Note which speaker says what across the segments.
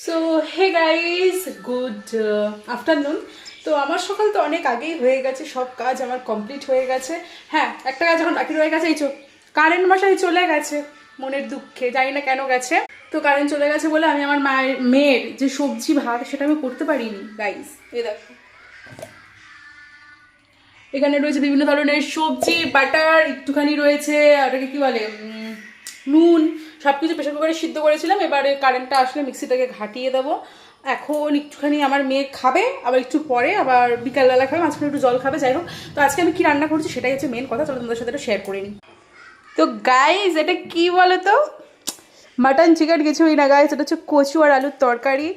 Speaker 1: So hey guys, good afternoon. তো আমার সকাল তো অনেক আগেই হয়ে গেছে, সব কাজ আমার কমপ্লিট হয়ে গেছে। হ্যাঁ, একটা কাজ এখন বাকি রয়ে গেছে, এই কারেন্ট মশাই চলে গেছে মনের দুঃখে, জানি না কেন গেছে। তো কারেন্ট চলে গেছে বলে আমি আমার মেয়ের যে সবজি ভাত সেটা আমি করতে পারিনি গাইস। এই দেখো, এখানে রয়েছে বিভিন্ন ধরনের সবজি, বাটার, একটুখানি রয়েছে ওটাকে কি বলে, নুন, সব কিছু প্রেশার কুকারে সিদ্ধ করেছিলাম। এবারে কারেন্টটা আসলে মিক্সিটাকে ঘাটিয়ে দেবো। এখন একটুখানি আমার মেয়ে খাবে, আবার একটু পরে আবার বিকালবেলা খাবে, মাঝখানে একটু জল খাবে। যাই হোক, তো আজকে আমি কি রান্না করছি সেটাই হচ্ছে মেন কথা। চলো তোমাদের সাথে একটু শেয়ার করে নিই। তো গাইজ, এটা কি বলো তো, মাটন চিকেন কিছুই না গাইজ, এটা হচ্ছে কচু আর আলুর তরকারি।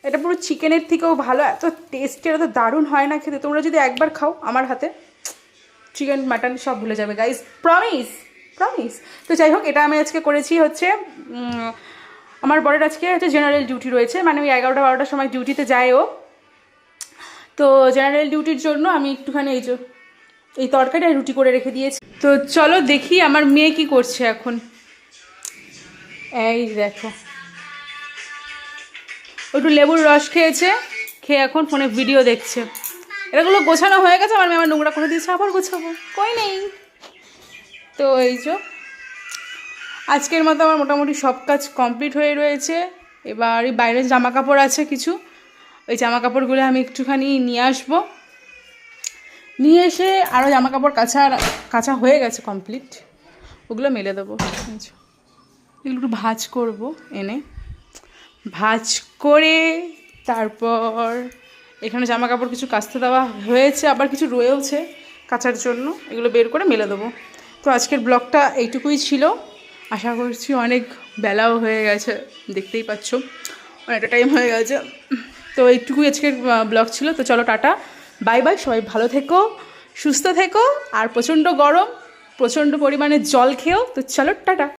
Speaker 1: এটা পুরো চিকেনের থেকেও ভালো, এত টেস্টি, এত দারুণ হয় না খেতে। তোমরা যদি একবার খাও আমার হাতে, চিকেন মাটন সব ভুলে যাবে গাইজ, প্রমিস প্রমিস। তো যাই হোক, এটা আমি আজকে করেছি হচ্ছে আমার বরের আজকে হচ্ছে জেনারেল ডিউটি রয়েছে, মানে ওই 11টা-12টার সময় ডিউটিতে যায় ও। তো জেনারেল ডিউটির জন্য আমি একটুখানি এই তরকারিটা রুটি করে রেখে দিয়েছি। তো চলো দেখি আমার মেয়ে কি করছে এখন। এই দেখো, একটু লেবুর রস খেয়েছে, খেয়ে এখন ফোনে ভিডিও দেখছে। এটাগুলো গোছানো হয়ে গেছে, আমার মেয়ে আমার নোংরা করে দিয়েছে, আবার গোছাবো, কই নেই। তো এই যে আজকের মতো আমার মোটামুটি সব কাজ কমপ্লিট হয়ে রয়েছে। এবার এই বাইরের জামা কাপড় আছে কিছু, ওই জামা কাপড়গুলো আমি একটুখানি নিয়ে আসবো। নিয়ে এসে আরও জামা কাপড় কাঁচা হয়ে গেছে কমপ্লিট, ওগুলো মেলে দেবো। এগুলো একটু ভাঁজ করবো, এনে ভাঁজ করে তারপর এখানে জামা কাপড় কিছু কাচতে দেওয়া হয়েছে, আবার কিছু রয়েওছে কাচার জন্য, এগুলো বের করে মেলে দেবো। তো আজকের ব্লগটা এইটুকুই ছিল। আশা করছি, অনেক বেলাও হয়ে গেছে, দেখতেই পাচ্ছ অনেকটা টাইম হয়ে গেছে। তো এইটুকুই আজকের ব্লগ ছিল। তো চলো টাটা, বাই বাই, সবাই ভালো থেকো, সুস্থ থেকো, আর প্রচণ্ড গরম, প্রচণ্ড পরিমাণে জল খেও। তো চলো টাটা।